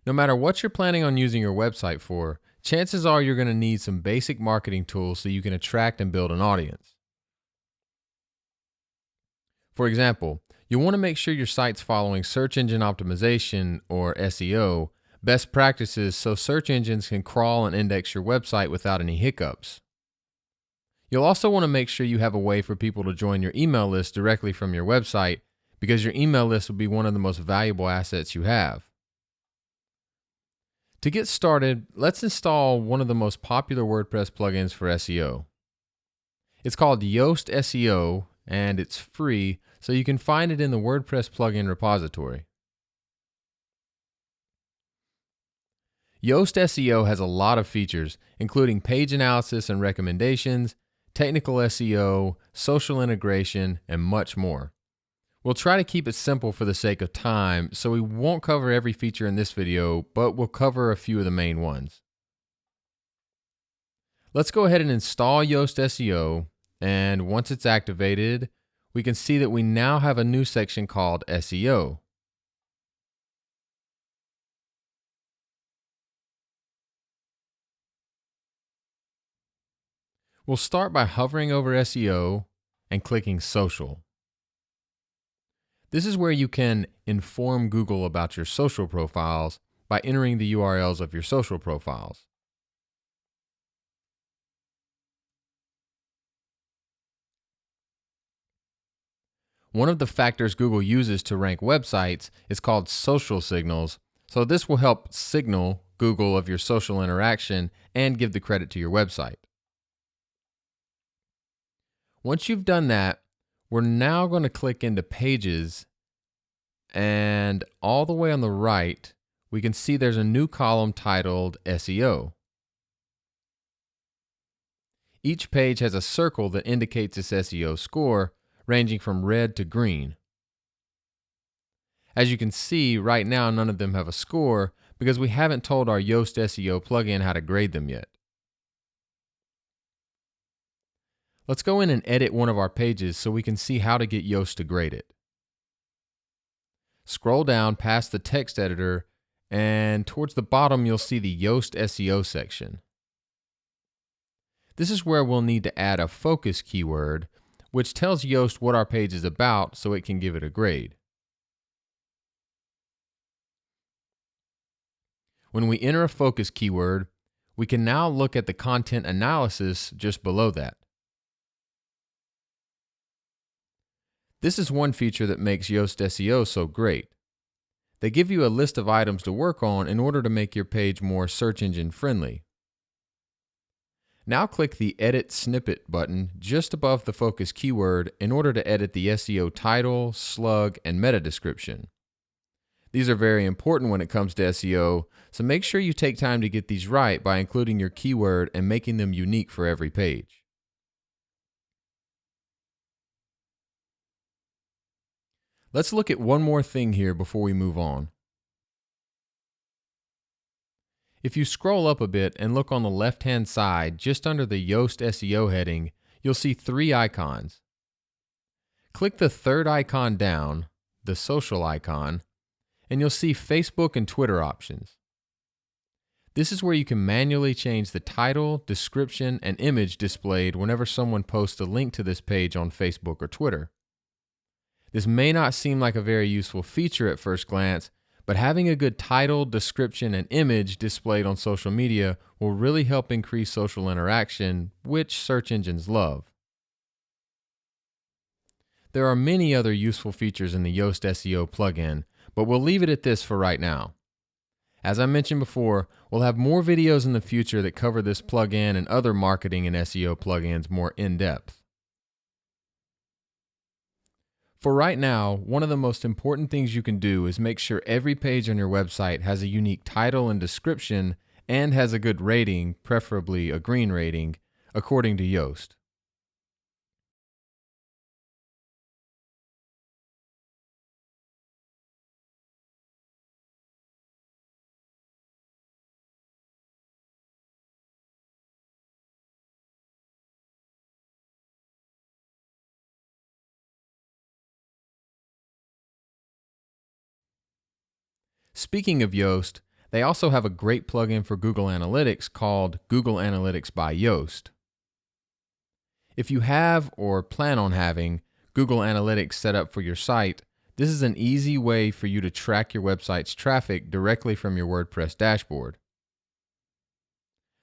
No matter what you're planning on using your website for, chances are you're going to need some basic marketing tools so you can attract and build an audience. For example, you'll want to make sure your site's following search engine optimization, or SEO, best practices so search engines can crawl and index your website without any hiccups. You'll also want to make sure you have a way for people to join your email list directly from your website, because your email list will be one of the most valuable assets you have. To get started, let's install one of the most popular WordPress plugins for SEO. It's called Yoast SEO, and it's free, so you can find it in the WordPress plugin repository. Yoast SEO has a lot of features, including page analysis and recommendations, technical SEO, social integration, and much more. We'll try to keep it simple for the sake of time, so we won't cover every feature in this video, but we'll cover a few of the main ones. Let's go ahead and install Yoast SEO, and once it's activated, we can see that we now have a new section called SEO. We'll start by hovering over SEO and clicking Social. This is where you can inform Google about your social profiles by entering the URLs of your social profiles. One of the factors Google uses to rank websites is called social signals, so this will help signal Google of your social interaction and give the credit to your website. Once you've done that, we're now going to click into Pages, and all the way on the right, we can see there's a new column titled SEO. Each page has a circle that indicates its SEO score, ranging from red to green. As you can see, right now none of them have a score because we haven't told our Yoast SEO plugin how to grade them yet. Let's go in and edit one of our pages so we can see how to get Yoast to grade it. Scroll down past the text editor, and towards the bottom you'll see the Yoast SEO section. This is where we'll need to add a focus keyword, which tells Yoast what our page is about so it can give it a grade. When we enter a focus keyword, we can now look at the content analysis just below that. This is one feature that makes Yoast SEO so great. They give you a list of items to work on in order to make your page more search engine friendly. Now click the Edit Snippet button just above the focus keyword in order to edit the SEO title, slug, and meta description. These are very important when it comes to SEO, so make sure you take time to get these right by including your keyword and making them unique for every page. Let's look at one more thing here before we move on. If you scroll up a bit and look on the left-hand side, just under the Yoast SEO heading, you'll see three icons. Click the third icon down, the social icon, and you'll see Facebook and Twitter options. This is where you can manually change the title, description, and image displayed whenever someone posts a link to this page on Facebook or Twitter. This may not seem like a very useful feature at first glance, but having a good title, description, and image displayed on social media will really help increase social interaction, which search engines love. There are many other useful features in the Yoast SEO plugin, but we'll leave it at this for right now. As I mentioned before, we'll have more videos in the future that cover this plugin and other marketing and SEO plugins more in depth. For right now, one of the most important things you can do is make sure every page on your website has a unique title and description and has a good rating, preferably a green rating, according to Yoast. Speaking of Yoast, They also have a great plugin for Google Analytics called Google Analytics by Yoast. If you have or plan on having Google Analytics set up for your site, this is an easy way for you to track your website's traffic directly from your WordPress dashboard.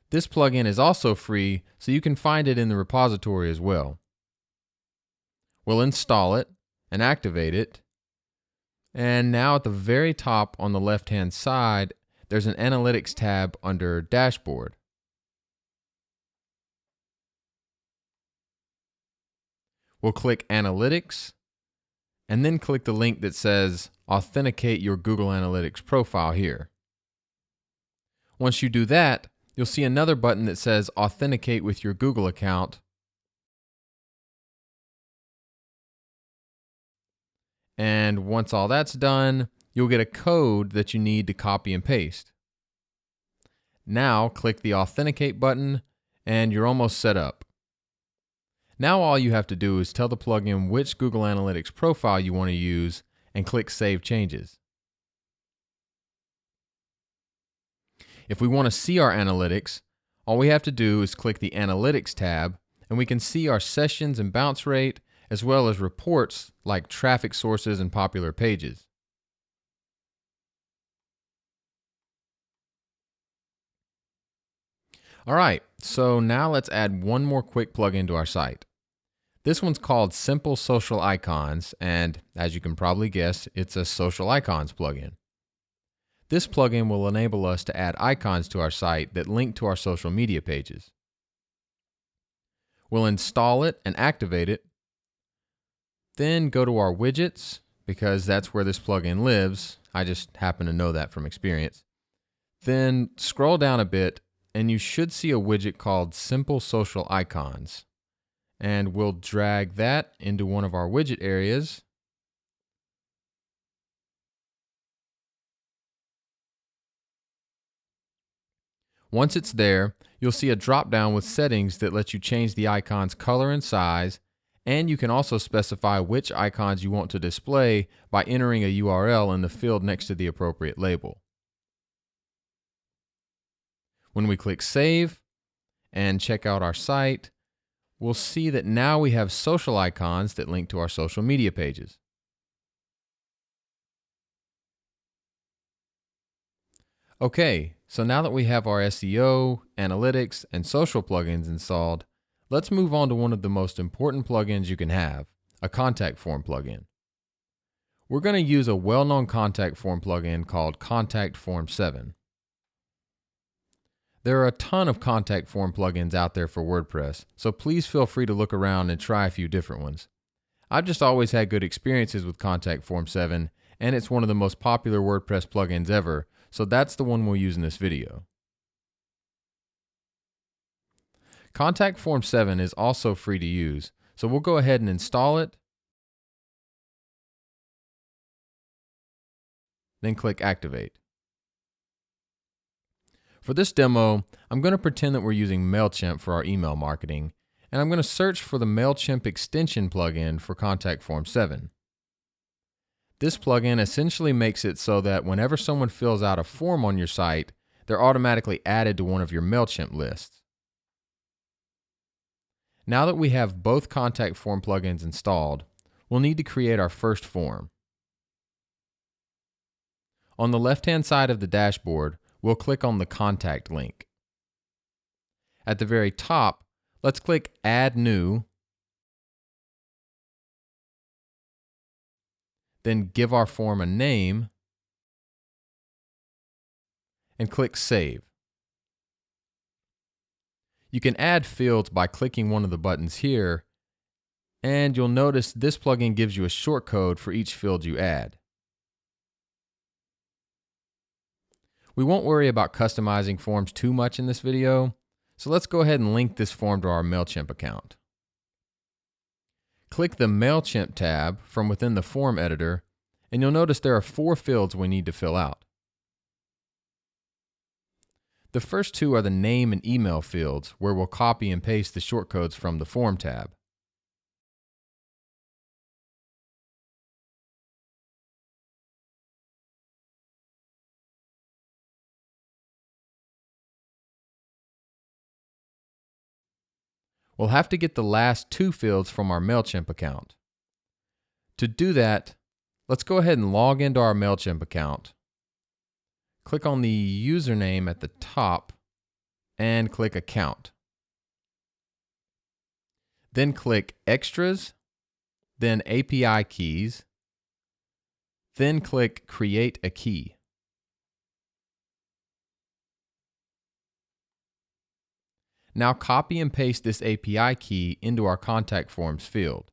This plugin is also free, so you can find it in the repository as well. We'll install it and activate it. And now at the very top on the left-hand side, there's an Analytics tab under Dashboard. We'll click Analytics and then click the link that says Authenticate your Google Analytics profile here. Once you do that, you'll see another button that says Authenticate with your Google account. And once all that's done, you'll get a code that you need to copy and paste. Now click the Authenticate button and you're almost set up. Now all you have to do is tell the plugin which Google Analytics profile you want to use and click Save Changes. If we want to see our analytics, all we have to do is click the Analytics tab and we can see our sessions and bounce rate as well as reports like traffic sources and popular pages. Alright, so now let's add one more quick plugin to our site. This one's called Simple Social Icons, and as you can probably guess, it's a social icons plugin. This plugin will enable us to add icons to our site that link to our social media pages. We'll install it and activate it, then go to our widgets, because that's where this plugin lives. I just happen to know that from experience. Then scroll down a bit and you should see a widget called Simple Social Icons. And we'll drag that into one of our widget areas. Once it's there, you'll see a drop-down with settings that let you change the icon's color and size, and you can also specify which icons you want to display by entering a URL in the field next to the appropriate label. When we click Save and check out our site, we'll see that now we have social icons that link to our social media pages. Okay, so now that we have our SEO, analytics, and social plugins installed, let's move on to one of the most important plugins you can have, a contact form plugin. We're going to use a well-known contact form plugin called Contact Form 7. There are a ton of contact form plugins out there for WordPress, so please feel free to look around and try a few different ones. I've just always had good experiences with Contact Form 7, and it's one of the most popular WordPress plugins ever, so that's the one we'll use in this video. Contact Form 7 is also free to use, so we'll go ahead and install it, then click Activate. For this demo, I'm going to pretend that we're using MailChimp for our email marketing, and I'm going to search for the MailChimp extension plugin for Contact Form 7. This plugin essentially makes it so that whenever someone fills out a form on your site, they're automatically added to one of your MailChimp lists. Now that we have both Contact Form plugins installed, we'll need to create our first form. On the left-hand side of the dashboard, we'll click on the Contact link. At the very top, let's click Add New, then give our form a name, and click Save. You can add fields by clicking one of the buttons here, and you'll notice this plugin gives you a shortcode for each field you add. We won't worry about customizing forms too much in this video, so let's go ahead and link this form to our MailChimp account. Click the MailChimp tab from within the form editor, and you'll notice there are 4 fields we need to fill out. The first 2 are the name and email fields, where we'll copy and paste the shortcodes from the Form tab. we'll have to get the last two fields from our MailChimp account. To do that, let's go ahead and log into our MailChimp account. Click on the username at the top and click Account. Then click Extras, then API Keys, then click Create a Key. Now copy and paste this API key into our Contact Forms field.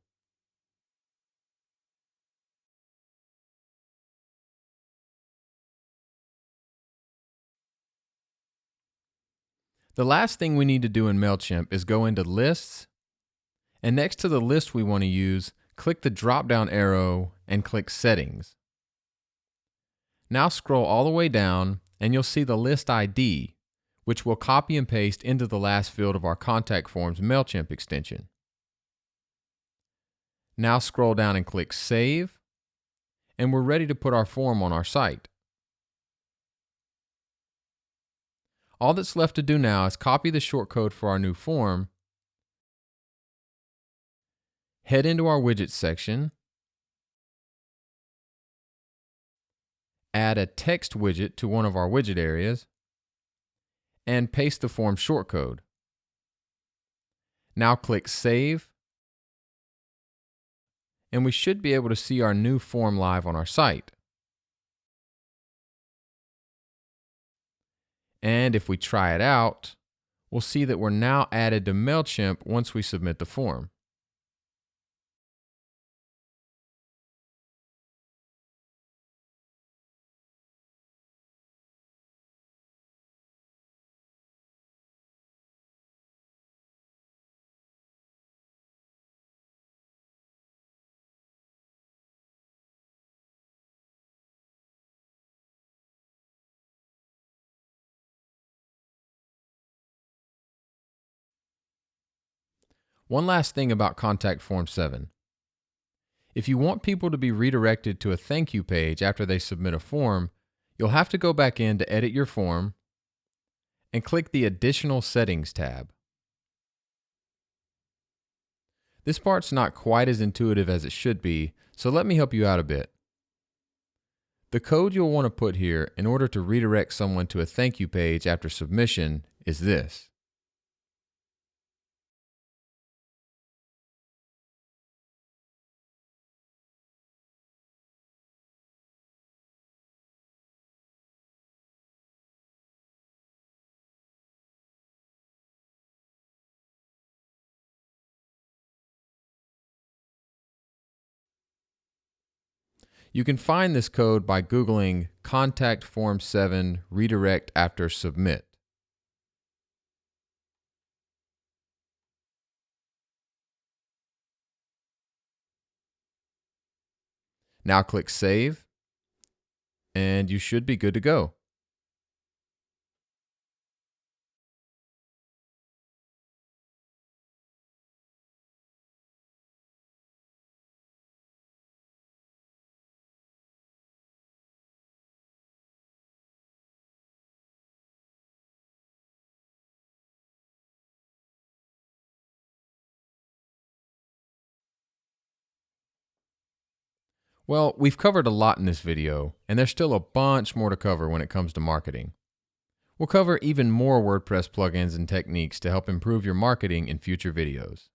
The last thing we need to do in MailChimp is go into Lists, and next to the list we want to use, click the drop-down arrow and click Settings. Now scroll all the way down and you'll see the list ID, which we'll copy and paste into the last field of our Contact Forms MailChimp extension. Now scroll down and click Save, and we're ready to put our form on our site. All that's left to do now is copy the shortcode for our new form, head into our Widgets section, add a text widget to one of our widget areas, and paste the form shortcode. Now click Save, and we should be able to see our new form live on our site. And if we try it out, we'll see that we're now added to MailChimp once we submit the form. One last thing about Contact Form 7. If you want people to be redirected to a thank you page after they submit a form, you'll have to go back in to edit your form and click the Additional Settings tab. This part's not quite as intuitive as it should be, so let me help you out a bit. The code you'll want to put here in order to redirect someone to a thank you page after submission is this. You can find this code by Googling Contact Form 7 Redirect After Submit. Now click Save, and you should be good to go. Well, we've covered a lot in this video, and there's still a bunch more to cover when it comes to marketing. We'll cover even more WordPress plugins and techniques to help improve your marketing in future videos.